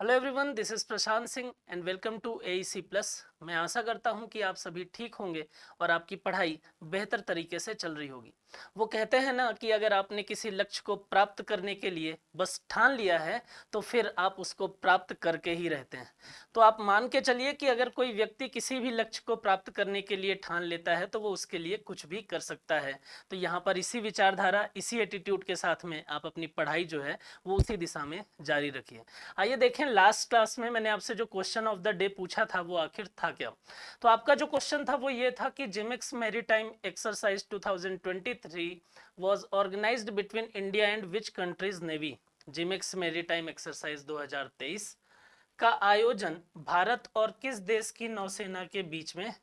Hello everyone, this is Prashant Singh and welcome to AEC plus. मैं आशा करता हूं कि आप सभी ठीक होंगे और आपकी पढ़ाई बेहतर तरीके से चल रही होगी। वो कहते हैं ना कि अगर आपने किसी लक्ष्य को प्राप्त करने के लिए बस ठान लिया है तो फिर आप उसको प्राप्त करके ही रहते हैं। तो आप मान के चलिए कि अगर कोई व्यक्ति किसी भी लक्ष्य को प्राप्त करने के लिए ठान लेता है तो वो उसके लिए कुछ भी कर सकता है। तो यहाँ पर इसी विचारधारा, इसी एटीट्यूड के साथ में आप अपनी पढ़ाई जो है वो उसी दिशा में जारी रखिए। आइए देखें, लास्ट क्लास में मैंने आपसे जो क्वेश्चन ऑफ द डे पूछा था वो आखिर था क्या। तो आपका जो क्वेश्चन था वो ये था कि JIMEX maritime exercise 2023 was organised between India and which countries navy. JIMEX maritime exercise 2023 का आयोजन भारत और किस देश की नौसेना के बीच में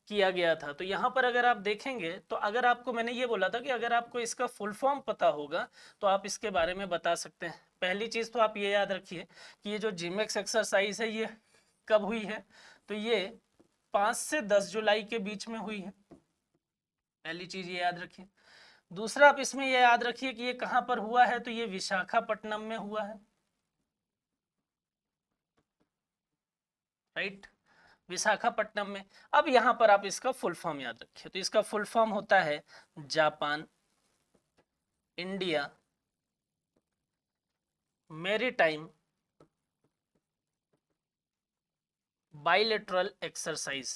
किया गया था। तो यहाँ पर अगर आप देखेंगे तो अगर आपको, मैंने ये बोला था कि अगर आपको इसका फुल फॉर्म पता होगा तो आप इसके बारे में बता सकते हैं। पहली चीज तो आप ये याद रखिए कि ये जो जिमेक्स एक्सरसाइज है ये कब हुई है। तो ये 5 से 10 जुलाई के बीच में हुई है। पहली चीज ये याद रखिए। दूसरा, आप इसमें ये याद रखिए कि ये कहाँ पर हुआ है। तो ये विशाखापट्टनम में हुआ है, राइट, विशाखापट्टनम में। अब यहाँ पर आप इसका फुल फॉर्म याद रखिए। तो इसका फुल फॉर्म होता है Japan India maritime bilateral exercise,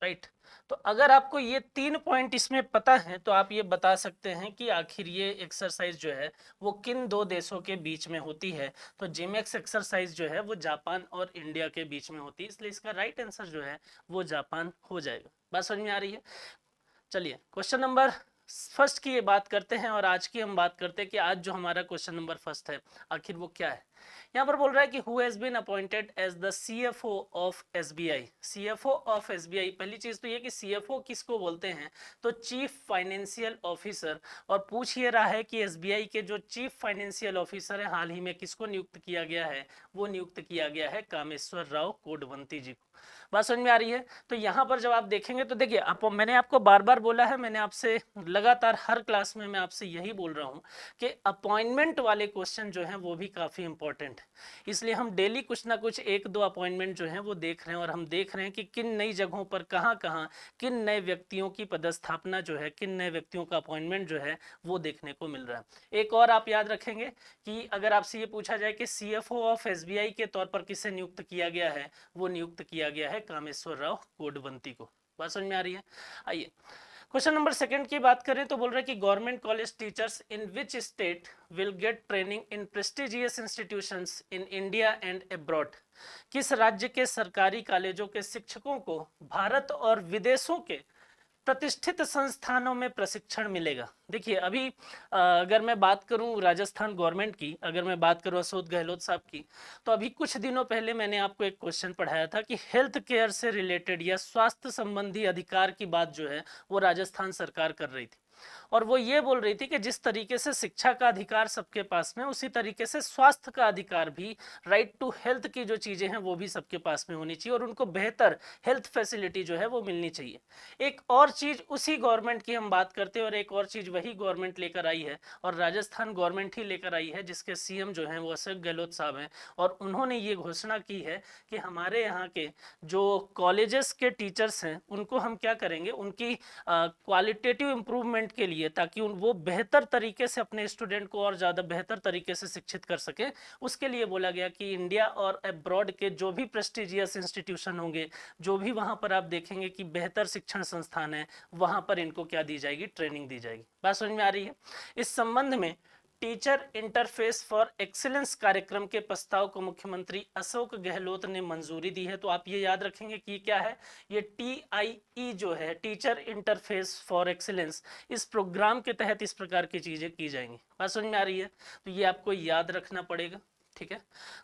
right. तो अगर आपको ये 3 पॉइंट इसमें पता है तो आप ये बता सकते हैं कि आखिर ये एक्सरसाइज जो है वो किन दो देशों के बीच में होती है। तो जिमेक्स एक्सरसाइज जो है वो जापान और इंडिया के बीच में होती है, इसलिए इसका राइट आंसर जो है वो जापान हो जाएगा। बात समझ में आ रही है। चलिए क्वेश्चन नंबर फर्स्ट की ये बात करते हैं और आज की हम बात करते हैं कि आज जो हमारा क्वेश्चन नंबर फर्स्ट है आखिर वो क्या है। यहाँ पर बोल रहा है कि who has been appointed as the CFO of SBI. CFO of SBI, पहली चीज तो ये कि सीएफओ किसको बोलते हैं, तो चीफ फाइनेंशियल ऑफिसर। और पूछ ये रहा है कि एसबीआई के जो चीफ फाइनेंशियल ऑफिसर है हाल ही में किसको नियुक्त किया गया है, वो नियुक्त किया गया है कामेश्वर राव कोडवंती जी को। बात समझ में आ रही है। तो यहाँ पर जब आप देखेंगे तो देखिए, आप, मैंने आपको बार बार बोला है, मैंने आपसे लगातार हर क्लास में मैं आपसे यही बोल रहा हूँ कि अपॉइंटमेंट वाले क्वेश्चन जो हैं वो भी काफ़ी इंपॉर्टेंट है। इसलिए हम डेली कुछ ना कुछ एक दो अपॉइंटमेंट जो हैं वो देख रहे हैं और हम देख रहे हैं कि किन नई जगहों पर कहाँ कहाँ किन नए व्यक्तियों की पदस्थापना जो है, किन नए व्यक्तियों का अपॉइंटमेंट जो है वो देखने को मिल रहा है। एक और आप याद रखेंगे कि अगर आपसे ये पूछा जाए कि सीएफओ ऑफ एसबीआई के तौर पर किसे नियुक्त किया गया है, वो नियुक्त किया गया है कामेश्वर राव कोडवंती को। बात समझ में आ रही है। आइए क्वेश्चन नंबर सेकंड की बात करें तो बोल रहे हैं कि government college teachers in which state will get training in prestigious institutions in India and abroad. किस राज्य के सरकारी कॉलेजों के शिक्षकों को भारत और विदेशों के प्रतिष्ठित संस्थानों में प्रशिक्षण मिलेगा। देखिए अभी अगर मैं बात करूं राजस्थान गवर्नमेंट की, अगर मैं बात करूं अशोक गहलोत साहब की, तो अभी कुछ दिनों पहले मैंने आपको एक क्वेश्चन पढ़ाया था कि हेल्थ केयर से रिलेटेड या स्वास्थ्य संबंधी अधिकार की बात जो है वो राजस्थान सरकार कर रही थी। और वो ये बोल रही थी कि जिस तरीके से शिक्षा का अधिकार सबके पास में, उसी तरीके से स्वास्थ्य का अधिकार भी, राइट टू हेल्थ की जो चीजें हैं वो भी सबके पास में होनी चाहिए और उनको बेहतर हेल्थ फैसिलिटी जो है वो मिलनी चाहिए। एक और चीज उसी गवर्नमेंट की हम बात करते हैं और एक और चीज वही गवर्नमेंट लेकर आई है और राजस्थान गवर्नमेंट ही लेकर आई है जिसके सीएम जो हैं वो अशोक गहलोत साहब हैं। और उन्होंने ये घोषणा की है कि हमारे यहाँ के जो कॉलेजेस के टीचर्स हैं उनको हम क्या करेंगे, उनकी क्वालिटेटिव इंप्रूवमेंट के लिए, ताकि वो बेहतर तरीके से अपने स्टूडेंट को और ज़्यादा बेहतर तरीके से शिक्षित कर सके, उसके लिए बोला गया कि इंडिया और अब्रॉड के जो भी प्रेस्टिजियस इंस्टीट्यूशन होंगे, जो भी वहाँ पर आप देखेंगे कि बेहतर शिक्षण संस्थान है, वहाँ पर इनको क्या दी जाएगी, ट्रेनिंग दी जाएगी। बात समझ में आ रही है। इस संबंध में टीचर इंटरफेस फॉर एक्सीलेंस कार्यक्रम के प्रस्ताव को मुख्यमंत्री अशोक गहलोत ने मंजूरी दी है। तो आप ये याद रखेंगे कि क्या है, ये TIE जो है, टीचर इंटरफेस फॉर एक्सीलेंस, इस प्रोग्राम के तहत इस प्रकार की चीजें की जाएंगी। बात समझ में आ रही है। तो ये आपको याद रखना पड़ेगा, ठीक है।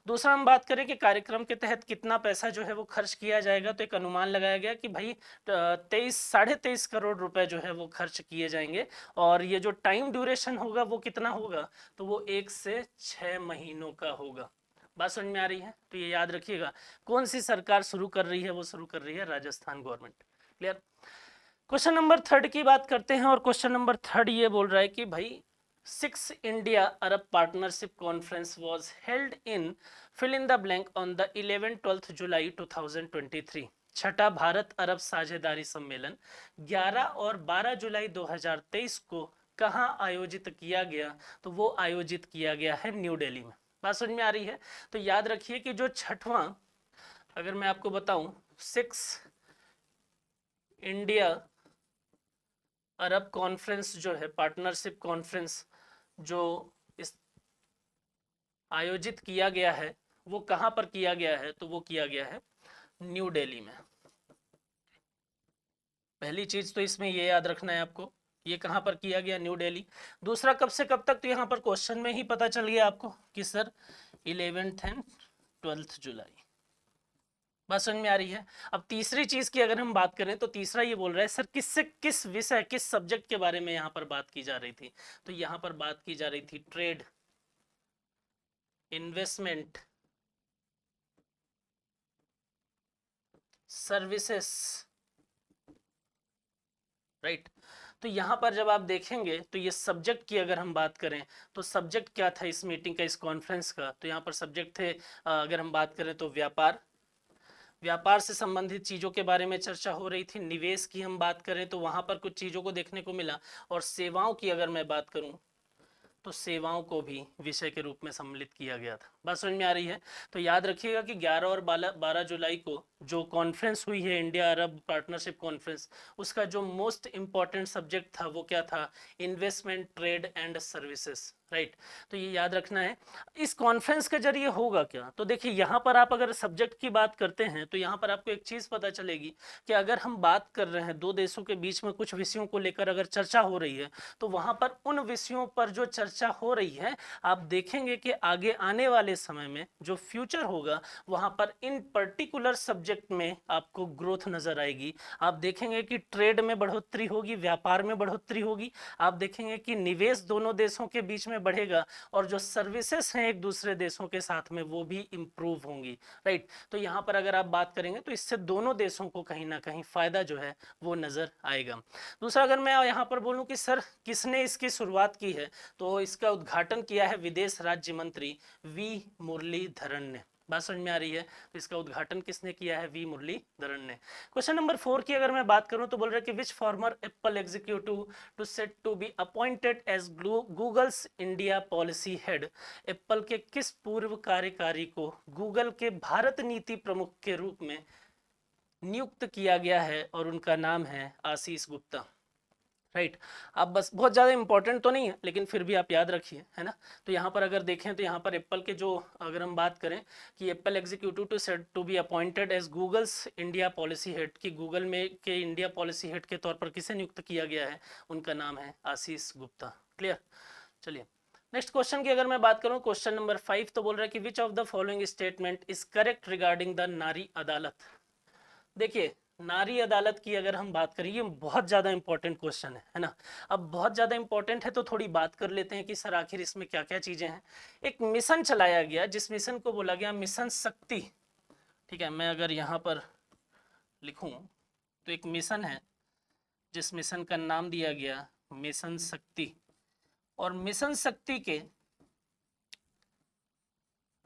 दूसरा हम बात करें कि कार्यक्रम के तहत कितना पैसा जो है वो खर्च किया जाएगा, तो एक अनुमान लगाया गया कि भाई 23-23.5 करोड़ रुपए जो है वो खर्च किए जाएंगे। और ये जो टाइम ड्यूरेशन होगा वो कितना होगा, तो वो 1 से 6 महीनों का होगा। बात समझ में आ रही है। तो ये याद रखिएगा, कौन सी सरकार शुरू कर रही है, वो शुरू कर रही है Rajasthan government. Clear. Question number 3 की बात करते हैं और क्वेश्चन नंबर 3 ये बोल रहा है कि भाई 6 India Arab partnership conference was held in fill in the blank on the 11-12 July 2023। छठा भारत अरब साझेदारी सम्मेलन 11 और 12 जुलाई 2023 को कहाँ आयोजित किया गया? तो वो आयोजित किया गया है न्यू दिल्ली में। बात समझ में आ रही है? तो याद रखिए कि जो छठवां, अगर मैं आपको बताऊं, 6 इंडिया अरब कॉन्फ्रेंस जो है, पार्टनरशिप कॉन्फ्रेंस जो इस आयोजित किया गया है, वो कहां पर किया गया है? तो वो किया गया है न्यू दिल्ली में। पहली चीज तो इसमें ये याद रखना है आपको, ये कहां पर किया गया? न्यू दिल्ली। दूसरा, कब से कब तक? तो यहाँ पर क्वेश्चन में ही पता चल गया आपको कि सर 11 एंड 12 जुलाई। बात समझ में आ रही है? अब तीसरी चीज की अगर हम बात करें तो तीसरा ये बोल रहा है सर किससे, किस विषय, किस सब्जेक्ट के बारे में यहाँ पर बात की जा रही थी? तो यहाँ पर बात की जा रही थी ट्रेड, इन्वेस्टमेंट, सर्विसेज, राइट। तो यहाँ पर जब आप देखेंगे तो ये सब्जेक्ट की अगर हम बात करें तो सब्जेक्ट क्या था इस मीटिंग का, इस कॉन्फ्रेंस का? तो यहाँ पर सब्जेक्ट थे, अगर हम बात करें तो व्यापार, व्यापार से संबंधित चीज़ों के बारे में चर्चा हो रही थी। निवेश की हम बात करें तो वहाँ पर कुछ चीज़ों को देखने को मिला। और सेवाओं की अगर मैं बात करूँ तो सेवाओं को भी विषय के रूप में सम्मिलित किया गया था। बात समझ में आ रही है? तो याद रखिएगा कि 11 और 12 जुलाई को जो कॉन्फ्रेंस हुई है, इंडिया अरब पार्टनरशिप कॉन्फ्रेंस, उसका जो मोस्ट इंपॉर्टेंट सब्जेक्ट था वो क्या था? Investment, trade and services, right. तो ये याद रखना है। इस कॉन्फ्रेंस के जरिए होगा क्या? तो देखिए यहाँ पर आप अगर सब्जेक्ट की बात करते हैं तो यहाँ पर आपको एक चीज़ पता चलेगी कि अगर हम बात कर रहे हैं दो देशों के बीच में कुछ विषयों को लेकर अगर चर्चा हो रही है तो वहाँ पर उन विषयों पर जो चर्चा हो रही है, आप देखेंगे कि आगे आने वाले समय में जो फ्यूचर होगा वहाँ पर इन पर्टिकुलर सब्जेक्ट में आपको ग्रोथ नजर आएगी। आप देखेंगे कि ट्रेड में बढ़ोतरी होगी, व्यापार में बढ़ोतरी होगी। आप देखेंगे कि निवेश दोनों देशों के बीच में बढ़ेगा और जो सर्विसेज हैं एक दूसरे देशों के साथ में वो भी इम्प्रूव होंगी, राइट। तो यहाँ पर अगर आप बात करेंगे तो इससे दोनों देशों को कहीं ना कहीं फायदा जो है वो नजर आएगा। दूसरा, अगर मैं यहाँ पर बोलूँ कि सर किसने इसकी शुरुआत की है, तो इसका उद्घाटन किया है विदेश राज्य मंत्री वी मुरलीधरन ने। बात समझ में आ रही है? तो इसका उद्घाटन किसने किया है? वी मुरलीधरन ने। क्वेश्चन नंबर 4 की अगर मैं बात करूं तो बोल रहा है कि which former Apple executive to set to be appointed as Google's India policy head. Apple के किस पूर्व कार्यकारी को गूगल के भारत नीति प्रमुख के रूप में नियुक्त किया गया है? और उनका नाम है आशीष गुप्ता, राइट। अब बस बहुत ज़्यादा इंपॉर्टेंट तो नहीं है लेकिन फिर भी आप याद रखिए, है ना। तो यहाँ पर अगर देखें तो यहाँ पर एप्पल के जो, अगर हम बात करें कि Apple executive to set to be appointed as Google's India policy head, कि गूगल में के इंडिया पॉलिसी हेड के तौर पर किसे नियुक्त किया गया है? उनका नाम है आशीष गुप्ता। क्लियर? चलिए नेक्स्ट क्वेश्चन की अगर मैं बात करूँ, क्वेश्चन नंबर 5, तो बोल रहा है कि which of the following statement is correct regarding the नारी अदालत। देखिए नारी अदालत की अगर हम बात करें, ये बहुत ज़्यादा इंपॉर्टेंट क्वेश्चन है ना। अब बहुत ज़्यादा इंपॉर्टेंट है तो थोड़ी बात कर लेते हैं कि सर आखिर इसमें क्या क्या चीज़ें हैं। एक मिशन चलाया गया जिस मिशन को बोला गया मिशन शक्ति। ठीक है, मैं अगर यहाँ पर लिखूँ तो एक मिशन है जिस मिशन का नाम दिया गया मिशन शक्ति। और मिशन शक्ति के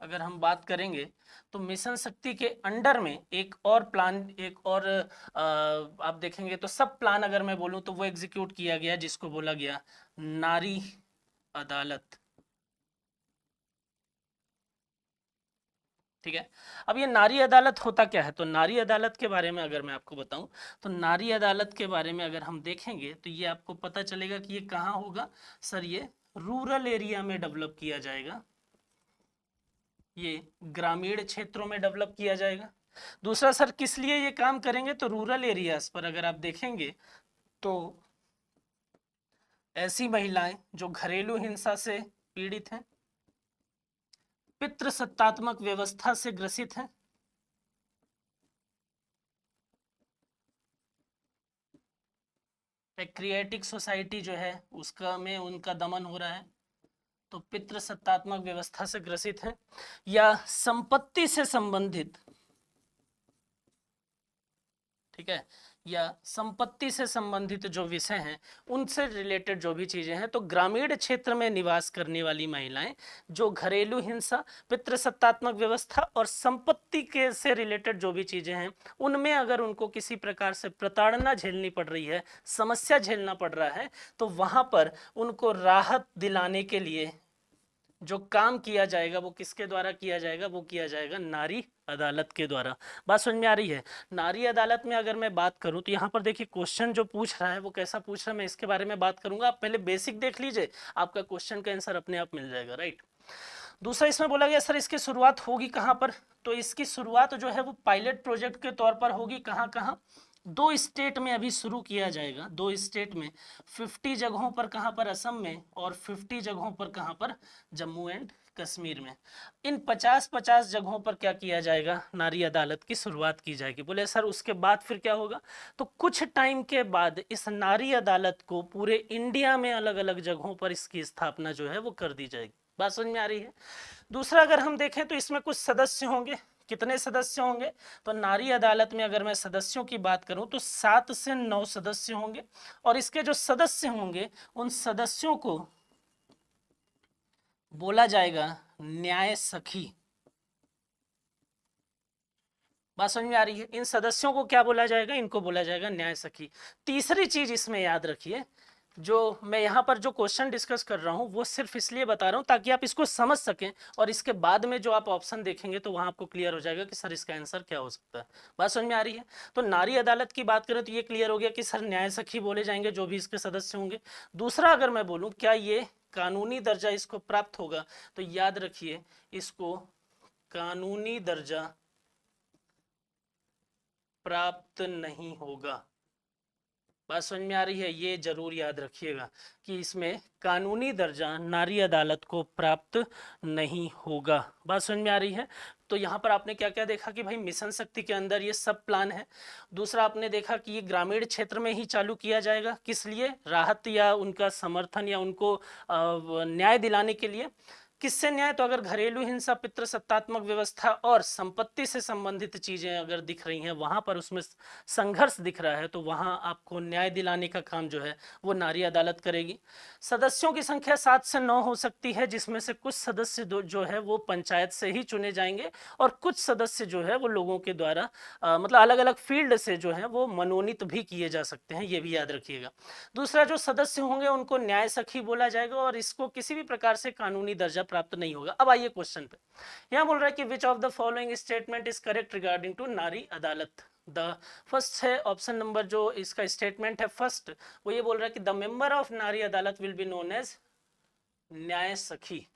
अगर हम बात करेंगे तो मिशन शक्ति के अंडर में एक और प्लान, एक और आप देखेंगे तो सब प्लान अगर मैं बोलूं तो वो एग्जीक्यूट किया गया जिसको बोला गया नारी अदालत। ठीक है, अब ये नारी अदालत होता क्या है? तो नारी अदालत के बारे में अगर मैं आपको बताऊं तो नारी अदालत के बारे में अगर हम देखेंगे तो ये आपको पता चलेगा कि ये कहाँ होगा। सर ये रूरल एरिया में डेवलप किया जाएगा, ये ग्रामीण क्षेत्रों में डेवलप किया जाएगा। दूसरा, सर किस लिए ये काम करेंगे? तो रूरल एरियाज पर अगर आप देखेंगे तो ऐसी महिलाएं जो घरेलू हिंसा से पीड़ित हैं, पितृसत्तात्मक व्यवस्था से ग्रसित हैं, पैक्रियाटिक सोसाइटी जो है उसका में उनका दमन हो रहा है, तो पितृसत्तात्मक व्यवस्था से ग्रसित हैं, या संपत्ति से संबंधित, ठीक है, या संपत्ति से संबंधित जो विषय हैं उनसे रिलेटेड जो भी चीजें हैं, तो ग्रामीण क्षेत्र में निवास करने वाली महिलाएं जो घरेलू हिंसा, पितृसत्तात्मक व्यवस्था और संपत्ति के से रिलेटेड जो भी चीजें हैं उनमें अगर उनको किसी प्रकार से प्रताड़ना झेलनी पड़ रही है, समस्या झेलना पड़ रहा है, तो वहां पर उनको राहत दिलाने के लिए जो काम किया जाएगा वो किसके द्वारा किया जाएगा, वो किया जाएगा नारी अदालत के द्वारा। बात समझ में आ रही है? नारी अदालत में अगर मैं बात करूं तो यहाँ पर देखिए क्वेश्चन जो पूछ रहा है वो कैसा पूछ रहा है, मैं इसके बारे में बात करूंगा। आप पहले बेसिक देख लीजिए, आपका क्वेश्चन का आंसर अपने आप मिल जाएगा, राइट। दूसरा इसमें बोला गया सर इसकी शुरुआत होगी कहाँ पर, तो इसकी शुरुआत जो है वो पायलट प्रोजेक्ट के तौर पर होगी। कहाँ कहाँ? दो स्टेट में अभी शुरू किया जाएगा, दो स्टेट में, 50 जगहों पर। कहाँ पर? असम में, और 50 जगहों पर कहाँ पर? जम्मू एंड कश्मीर में। इन 50-50 जगहों पर क्या किया जाएगा? नारी अदालत की शुरुआत की जाएगी। बोले सर उसके बाद फिर क्या होगा? तो कुछ टाइम के बाद इस नारी अदालत को पूरे इंडिया में अलग अलग जगहों पर इसकी स्थापना जो है वो कर दी जाएगी। बात समझ में आ रही है? दूसरा अगर हम देखें तो इसमें कुछ सदस्य होंगे। कितने सदस्य होंगे? तो नारी अदालत में अगर मैं सदस्यों की बात करूं तो 7 से 9 सदस्य होंगे, और इसके जो सदस्य होंगे उन सदस्यों को बोला जाएगा न्याय सखी। बात समझ में आ रही है? इन सदस्यों को क्या बोला जाएगा? इनको बोला जाएगा न्याय सखी। तीसरी चीज इसमें याद रखिए, जो मैं यहाँ पर जो क्वेश्चन डिस्कस कर रहा हूँ वो सिर्फ इसलिए बता रहा हूँ ताकि आप इसको समझ सकें, और इसके बाद में जो आप ऑप्शन देखेंगे तो वहाँ आपको क्लियर हो जाएगा कि सर इसका आंसर क्या हो सकता है। बात समझ में आ रही है? तो नारी अदालत की बात करें तो ये क्लियर हो गया कि सर न्याय सखी बोले जाएंगे जो भी इसके सदस्य होंगे। दूसरा अगर मैं बोलूँ क्या ये कानूनी दर्जा इसको प्राप्त होगा, तो याद रखिए इसको कानूनी दर्जा प्राप्त नहीं होगा। बात समझ में आ रही है? ये जरूर याद रखिएगा कि इसमें कानूनी दर्जा नारी अदालत को प्राप्त नहीं होगा। बात समझ में आ रही है? तो यहाँ पर आपने क्या क्या देखा कि भाई मिशन शक्ति के अंदर ये सब प्लान है। दूसरा आपने देखा कि ये ग्रामीण क्षेत्र में ही चालू किया जाएगा, किस लिए? राहत या उनका समर्थन या उनको न्याय दिलाने के लिए। किससे न्याय? तो अगर घरेलू हिंसा, पितृसत्तात्मक व्यवस्था और संपत्ति से संबंधित चीजें अगर दिख रही हैं वहां पर, उसमें संघर्ष दिख रहा है, तो वहां आपको न्याय दिलाने का काम जो है वो नारी अदालत करेगी। सदस्यों की संख्या 7 से 9 हो सकती है, जिसमें से कुछ सदस्य जो है वो पंचायत से ही चुने जाएंगे, और कुछ सदस्य जो है वो लोगों के द्वारा मतलब अलग अलग फील्ड से जो है वो मनोनीत भी किए जा सकते हैं, ये भी याद रखिएगा। दूसरा जो सदस्य होंगे उनको न्याय सखी बोला जाएगा, और इसको किसी भी प्रकार से कानूनी दर्जा प्राप्त नहीं होगा। अब आइए क्वेश्चन पे। यहाँ बोल रहा है कि which of the following statement is correct regarding to Nari Adalat. The first है ऑप्शन नंबर, जो इसका स्टेटमेंट है फर्स्ट, वो ये बोल रहा है कि द मेंबर ऑफ नारी अदालत विल बी नोन एज न्याय सखी।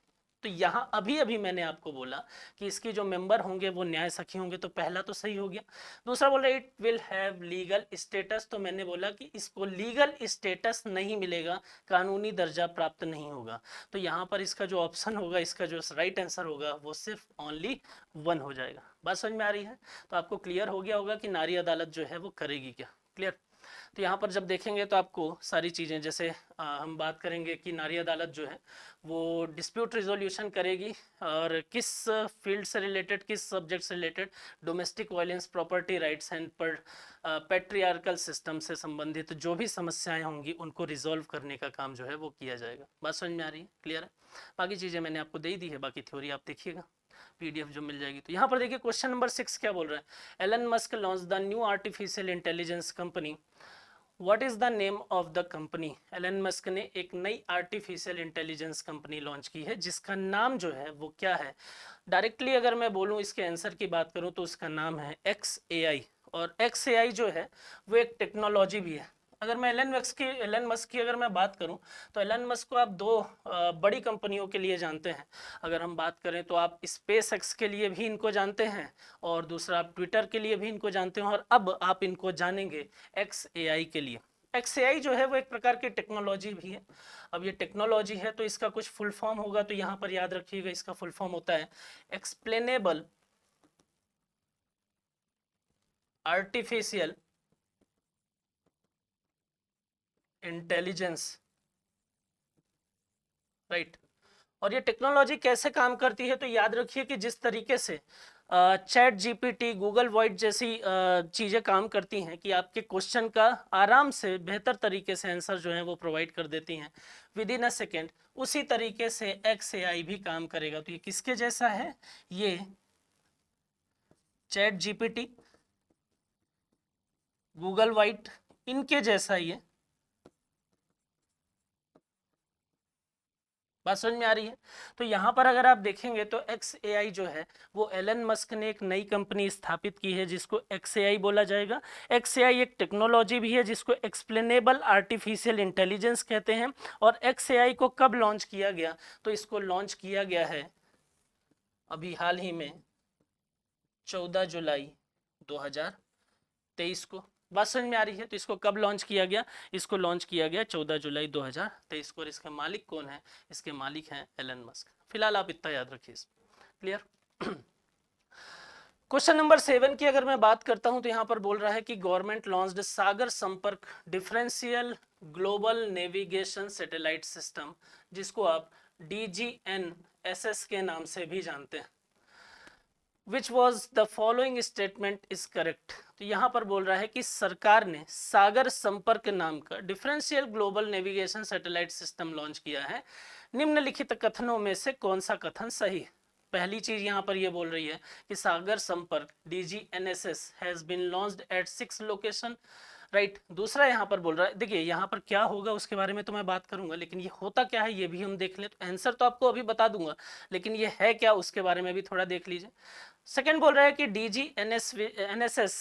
तो यहां अभी अभी मैंने आपको बोला कि इसके जो मेंबर होंगे वो न्याय सखी होंगे, तो पहला तो सही हो गया। दूसरा बोला it will have legal status, तो मैंने बोला कि इसको लीगल स्टेटस नहीं मिलेगा, कानूनी दर्जा प्राप्त नहीं होगा। तो यहाँ पर इसका जो ऑप्शन होगा, इसका जो राइट आंसर होगा वो सिर्फ ओनली 1 हो जाएगा। बात समझ में आ रही है? तो आपको क्लियर हो गया होगा कि नारी अदालत जो है वो करेगी क्या। क्लियर? तो यहाँ पर जब देखेंगे तो आपको सारी चीज़ें, जैसे हम बात करेंगे कि नारी अदालत जो है वो डिस्प्यूट रिजोल्यूशन करेगी, और किस फील्ड से रिलेटेड, किस सब्जेक्ट से related? Domestic violence, property rights and patriarchal system से संबंधित जो भी समस्याएं होंगी उनको रिजोल्व करने का काम जो है वो किया जाएगा। बात समझ में आ रही है? क्लियर है? बाकी चीज़ें मैंने आपको दे दी है, बाकी थ्योरी आप देखिएगा, पीडीएफ जो मिल जाएगी। तो यहाँ पर देखिए क्वेश्चन नंबर 6 क्या बोल रहा है? Elon Musk launch the new artificial intelligence company, what is the name of the company. Elon Musk ने एक नई आर्टिफिशियल इंटेलिजेंस कंपनी लॉन्च की है, जिसका नाम जो है वो क्या है? डायरेक्टली अगर मैं बोलूं, इसके आंसर की बात करूं तो उसका नाम है XAI। और XAI जो है वो एक टेक्नोलॉजी भी है। अगर मैं एलन मस्क की अगर मैं बात करूं तो एलन मस्क को आप दो बड़ी कंपनियों के लिए जानते हैं। अगर हम बात करें तो आप स्पेस एक्स के लिए भी इनको जानते हैं, और दूसरा आप ट्विटर के लिए भी इनको जानते हैं, और अब आप इनको जानेंगे XAI के लिए। XAI जो है वो एक प्रकार की टेक्नोलॉजी भी है। अब ये टेक्नोलॉजी है तो इसका कुछ फुल फॉर्म होगा, तो यहाँ पर याद रखिएगा इसका फुल फॉर्म होता है एक्सप्लेनेबल आर्टिफिशियल इंटेलिजेंस, राइट। और ये टेक्नोलॉजी कैसे काम करती है, तो याद रखिए कि जिस तरीके से चैट जीपीटी, गूगल वॉइड जैसी चीज़ें काम करती हैं कि आपके क्वेश्चन का आराम से बेहतर तरीके से आंसर जो है वो प्रोवाइड कर देती हैं विद इन अ सेकेंड, उसी तरीके से XAI भी काम करेगा। तो ये किसके जैसा है, ये चैट जीपीटी, गूगल वाइट, इनके जैसा ही है। बात समझ में आ रही है। तो यहाँ पर अगर आप देखेंगे तो XAI जो है वो एलन मस्क ने एक नई कंपनी स्थापित की है जिसको XAI बोला जाएगा। XAI एक टेक्नोलॉजी भी है जिसको एक्सप्लेनेबल आर्टिफिशियल इंटेलिजेंस कहते हैं। और XAI को कब लॉन्च किया गया, तो इसको लॉन्च किया गया है अभी हाल ही में 14 जुलाई 2023 को। बात समझ में आ रही है। तो इसको कब लॉन्च किया गया, इसको लॉन्च किया गया 14 जुलाई 2023 को। और इसके मालिक कौन है, इसके मालिक हैं एलन मस्क। फिलहाल आप इतना याद रखिए। क्लियर। क्वेश्चन नंबर 7 की अगर मैं बात करता हूं तो यहां पर बोल रहा है कि गवर्नमेंट लॉन्च्ड सागर संपर्क differential global navigation satellite system, जिसको आप DGNSS के नाम से भी जानते हैं। Which was the following statement is correct. तो यहाँ पर बोल रहा है कि सरकार ने सागर संपर्क नाम का differential global navigation satellite system launch किया है। निम्नलिखित कथनों में से कौन सा कथन सही है। पहली चीज यहाँ पर ये बोल रही है कि Sagar Sampark DGNSS has been launched at 6 location, right. दूसरा यहाँ पर बोल रहा है, देखिए यहाँ पर क्या होगा उसके बारे में तो मैं बात करूंगा, लेकिन ये होता क्या है ये भी हम देख लें। तो आंसर तो आपको अभी बता दूंगा, लेकिन ये है क्या उसके बारे में भी थोड़ा देख लीजिए। सेकेंड बोल रहा है कि DGNSS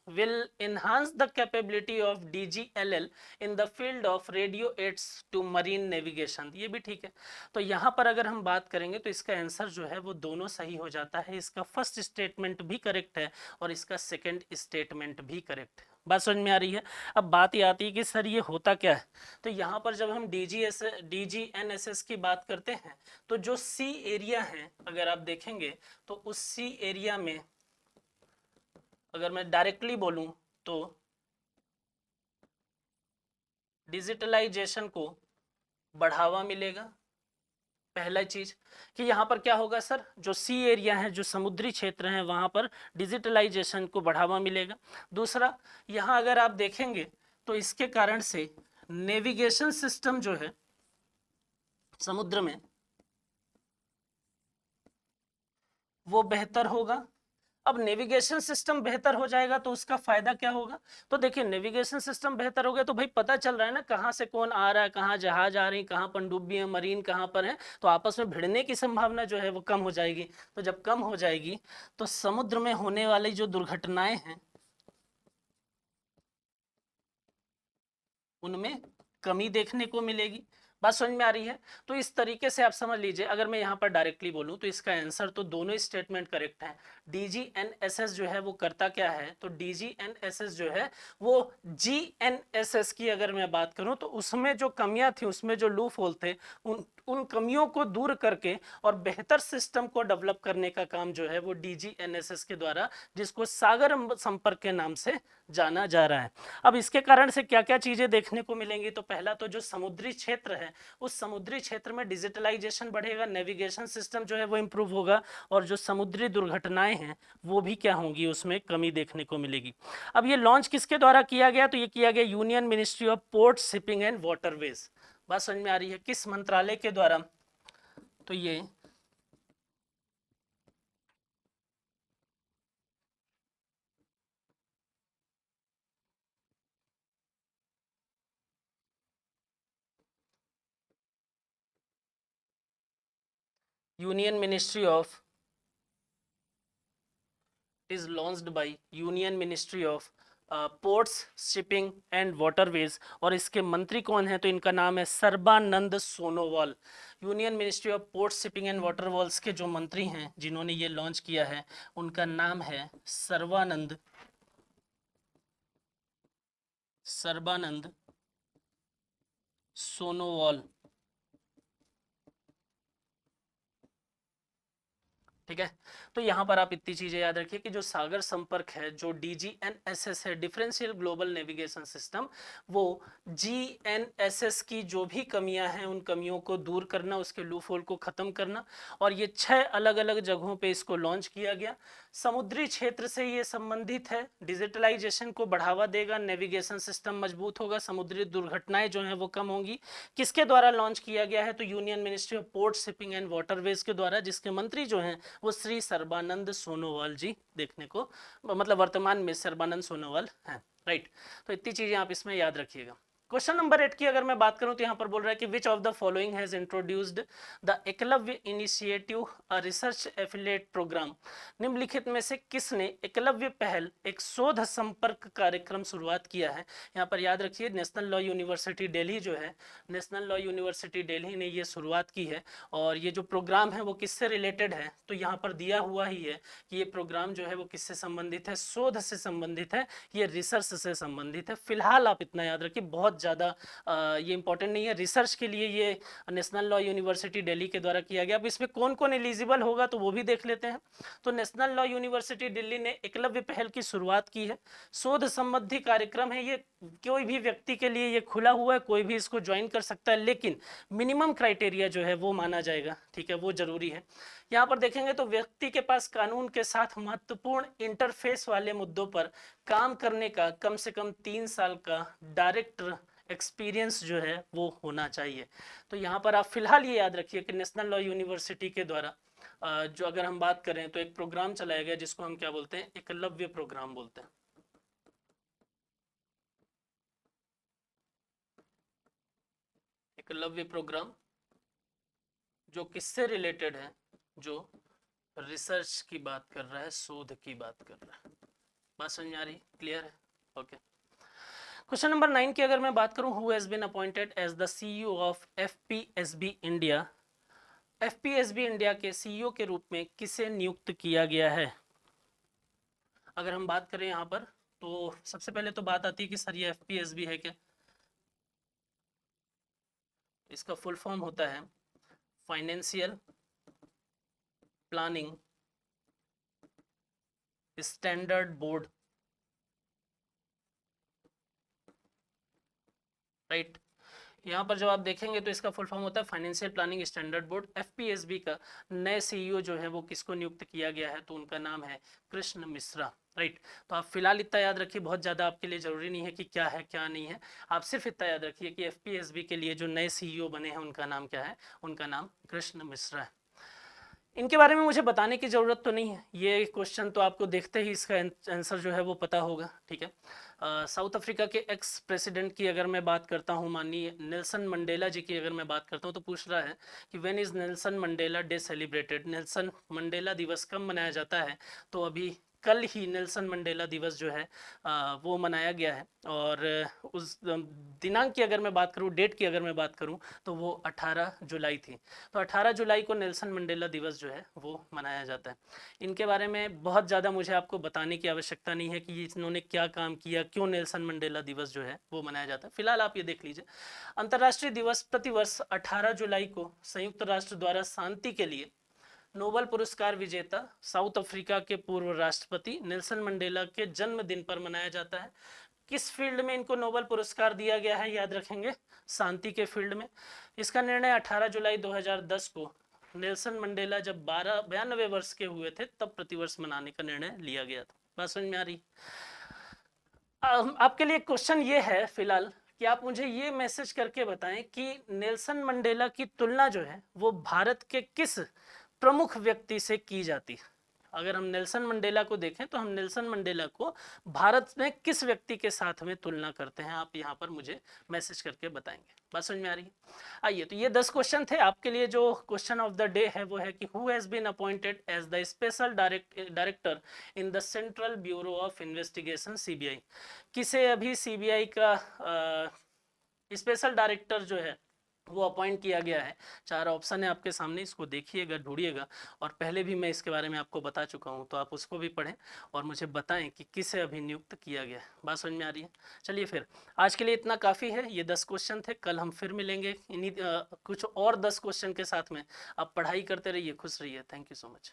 will enhance the capability of DGLL in the field of radio aids to marine navigation। ये भी ठीक है। तो यहाँ पर अगर हम बात करेंगे तो इसका आंसर जो है वो दोनों सही हो जाता है। इसका फर्स्ट स्टेटमेंट भी करेक्ट है और इसका सेकंड स्टेटमेंट भी करेक्ट है। बात समझ में आ रही है। अब बात ये आती है कि सर ये होता क्या है। तो यहाँ पर जब हम DGNSS की बात करते हैं तो जो सी एरिया है अगर आप देखेंगे तो उस सी एरिया में अगर मैं डायरेक्टली बोलूं तो डिजिटलाइजेशन को बढ़ावा मिलेगा। पहला चीज कि यहाँ पर क्या होगा सर, जो सी एरिया है, जो समुद्री क्षेत्र हैं, वहां पर डिजिटलाइजेशन को बढ़ावा मिलेगा। दूसरा, यहाँ अगर आप देखेंगे तो इसके कारण से नेविगेशन सिस्टम जो है समुद्र में वो बेहतर होगा। अब नेविगेशन सिस्टम बेहतर हो जाएगा तो उसका फायदा क्या होगा। तो देखिए नेविगेशन सिस्टम बेहतर हो गया तो भाई पता चल रहा है ना कहाँ से कौन आ रहा है, कहाँ जहाज आ रही है, कहाँ पनडुब्बी है, मरीन कहाँ पर है, तो आपस में भिड़ने की संभावना जो है वो कम हो जाएगी। तो जब कम हो जाएगी तो समुद्र में होने वाली जो दुर्घटनाएं हैं उनमें कमी देखने को मिलेगी। बात समझ में आ रही है। तो इस तरीके से आप समझ लीजिए, अगर मैं यहाँ पर डायरेक्टली बोलूँ तो इसका आंसर तो दोनों स्टेटमेंट करेक्ट है। DGNSS जो है वो करता क्या है, तो DGNSS जो है वो GNSS की अगर मैं बात करूँ तो उसमें जो कमियां थी, उसमें जो लूप होल थे, उन कमियों को दूर करके और बेहतर सिस्टम को डेवलप करने का काम जो है वो DGNSS के द्वारा, जिसको सागर संपर्क के नाम से जाना जा रहा है। अब इसके कारण से क्या क्या चीजें देखने को मिलेंगी, तो पहला तो जो समुद्री क्षेत्र है उस समुद्री क्षेत्र में डिजिटलाइजेशन बढ़ेगा, नेविगेशन सिस्टम जो है वो इम्प्रूव होगा और जो समुद्री दुर्घटनाएं हैं वो भी क्या होंगी, उसमें कमी देखने को मिलेगी। अब ये लॉन्च किसके द्वारा किया गया, तो ये किया गया union ministry of port shipping and waterways. बात समझ में आ रही है, किस मंत्रालय के द्वारा, तो ये union ministry of is launched by union ministry of ports shipping and waterways. और इसके मंत्री कौन है, तो इनका नाम है Sarbananda Sonowal. Union ministry of ports shipping and waterways के जो मंत्री हैं जिन्होंने ये लॉन्च किया है उनका नाम है सर्बानंद सोनोवाल। ठीक है। तो यहाँ पर आप इतनी चीजें याद रखिए कि जो सागर संपर्क है, जो DGNSS है, डिफरेंशियल ग्लोबल नेविगेशन सिस्टम, वो GNSS की जो भी कमियां हैं उन कमियों को दूर करना, उसके लूप होल को खत्म करना, और ये 6 अलग अलग जगहों पे इसको लॉन्च किया गया। समुद्री क्षेत्र से ये संबंधित है, डिजिटलाइजेशन को बढ़ावा देगा, नेविगेशन सिस्टम मजबूत होगा, समुद्री दुर्घटनाएं जो हैं वो कम होंगी। किसके द्वारा लॉन्च किया गया है? तो union ministry of port, shipping and waterways के द्वारा, जिसके मंत्री जो हैं वो श्री सर्बानंद सोनोवाल जी देखने को, मतलब वर्तमान में सर्बानंद सोनोवाल हैं, राइट। तो इतनी चीजें आप इसमें याद रखिएगा। क्वेश्चन नंबर 8 की अगर मैं बात करूं तो यहाँ पर बोल रहा है कि which of the following has introduced the Eklavya initiative a research affiliate programme. निम्नलिखित में से किसने एकलव्य पहल, एक शोध संपर्क कार्यक्रम शुरुआत किया है? यहाँ पर याद रखिए नेशनल लॉ यूनिवर्सिटी दिल्ली जो है, नेशनल लॉ यूनिवर्सिटी दिल्ली ने ये शुरुआत की है। और ये जो प्रोग्राम है वो किससे रिलेटेड है? तो यहाँ पर दिया हुआ ही है कि ये प्रोग्राम जो है वो किससे संबंधित है? शोध से संबंधित है, ये रिसर्च से संबंधित है। फिलहाल आप इतना याद रखिए, बहुत ज़्यादा ये इंपॉर्टेंट नहीं है। रिसर्च के लिए ये नेशनल लॉ यूनिवर्सिटी दिल्ली के द्वारा किया गया। अब इसमें कौन कौन एलिजिबल होगा तो वो भी देख लेते हैं। तो नेशनल लॉ यूनिवर्सिटी दिल्ली ने एकलव्य पहल की शुरुआत की है। शोध संबंधी कार्यक्रम है, ये कोई भी व्यक्ति के लिए ये खुला हुआ है, कोई भी इसको ज्वाइन कर सकता है, लेकिन मिनिमम क्राइटेरिया जो है वो माना जाएगा, ठीक है, वो जरूरी है। यहाँ पर देखेंगे तो व्यक्ति के पास कानून के साथ महत्वपूर्ण इंटरफेस वाले मुद्दों पर काम करने का कम से कम 3 साल का डायरेक्ट एक्सपीरियंस जो है वो होना चाहिए। तो यहाँ पर आप फिलहाल ये याद रखिए कि नेशनल लॉ यूनिवर्सिटी के द्वारा जो अगर हम बात करें तो एक प्रोग्राम चलाया गया जिसको हम क्या बोलते हैं? एकलव्य प्रोग्राम बोलते हैं। एकलव्य प्रोग्राम जो किससे रिलेटेड है? जो रिसर्च की बात कर रहा है, शोध की बात कर रहा है। बात समझ में आ रही? क्लियर है? ओके। क्वेश्चन नंबर 9 की अगर मैं बात करूं, who has been appointed as the CEO of FPSB India. FPSB India के CEO के रूप में किसे नियुक्त किया गया है? अगर हम बात करें यहाँ पर तो सबसे पहले तो बात आती है कि सर ये FPSB है क्या? इसका फुल फॉर्म होता है financial planning standard board, right. यहाँ पर जब आप देखेंगे तो इसका फुल फॉर्म होता है financial planning standard board. FPSB का नए CEO जो है वो किसको नियुक्त किया गया है? तो उनका नाम है कृष्ण मिश्रा, राइट। तो आप फिलहाल इतना याद रखिए, बहुत ज़्यादा आपके लिए ज़रूरी नहीं है कि क्या है क्या नहीं है। आप सिर्फ इतना याद रखिए कि FPSB के लिए जो नए CEO बने हैं उनका नाम क्या है? उनका नाम कृष्ण मिश्रा है। इनके बारे में मुझे बताने की ज़रूरत तो नहीं है, ये क्वेश्चन तो आपको देखते ही इसका आंसर जो है वो पता होगा, ठीक है। साउथ अफ्रीका के एक्स प्रेसिडेंट की अगर मैं बात करता हूँ, माननीय नेल्सन मंडेला जी की अगर मैं बात करता हूँ, तो पूछ रहा है कि when is Nelson Mandela day celebrated? Nelson Mandela दिवस कब मनाया जाता है? तो अभी कल ही नेल्सन मंडेला दिवस जो है वो मनाया गया है। और उस दिनांक की अगर मैं बात करूँ, डेट की अगर मैं बात करूँ, तो वो 18 जुलाई थी। तो 18 जुलाई को नेल्सन मंडेला दिवस जो है वो मनाया जाता है। इनके बारे में बहुत ज़्यादा मुझे आपको बताने की आवश्यकता नहीं है कि इन्होंने क्या काम किया, क्यों नेल्सन मंडेला दिवस जो है वो मनाया जाता है। फिलहाल आप ये देख लीजिए, अंतर्राष्ट्रीय दिवस प्रतिवर्ष 18 जुलाई को संयुक्त राष्ट्र द्वारा शांति के लिए नोबेल पुरस्कार विजेता साउथ अफ्रीका के पूर्व राष्ट्रपति नेल्सन मंडेला के जन्मदिन पर मनाया जाता है। किस फील्ड में इनको नोबेल पुरस्कार दिया गया है? याद रखेंगे, शांति के फील्ड में। इसका निर्णय 18 जुलाई 2010 को नेल्सन मंडेला जब 92 वर्ष के हुए थे तब प्रतिवर्ष मनाने का निर्णय लिया गया था। बात समझ में आ रही? आपके लिए क्वेश्चन ये है फिलहाल कि आप मुझे ये मैसेज करके बताएं कि नेल्सन मंडेला की तुलना जो है वो भारत के किस प्रमुख व्यक्ति से की जाती है? अगर हम नेल्सन मंडेला को देखें तो हम नेल्सन मंडेला को भारत में किस व्यक्ति के साथ में तुलना करते हैं? आप यहाँ पर मुझे मैसेज करके बताएंगे। बात समझ में आ रही है? आइए, तो ये 10 क्वेश्चन थे आपके लिए। जो क्वेश्चन ऑफ द डे है वो है कि who has been appointed as the special director in the central bureau of investigation CBI। किसे अभी CBI का स्पेशल डायरेक्टर जो है वो अपॉइंट किया गया है? 4 ऑप्शन है आपके सामने, इसको देखिएगा, ढूंढिएगा। और पहले भी मैं इसके बारे में आपको बता चुका हूँ, तो आप उसको भी पढ़ें और मुझे बताएं कि किसे अभी नियुक्त किया गया है। बात समझ में आ रही है? चलिए फिर आज के लिए इतना काफ़ी है, ये 10 क्वेश्चन थे। कल हम फिर मिलेंगे इन्हीं कुछ और 10 क्वेश्चन के साथ में। आप पढ़ाई करते रहिए, खुश रहिए। Thank you so much.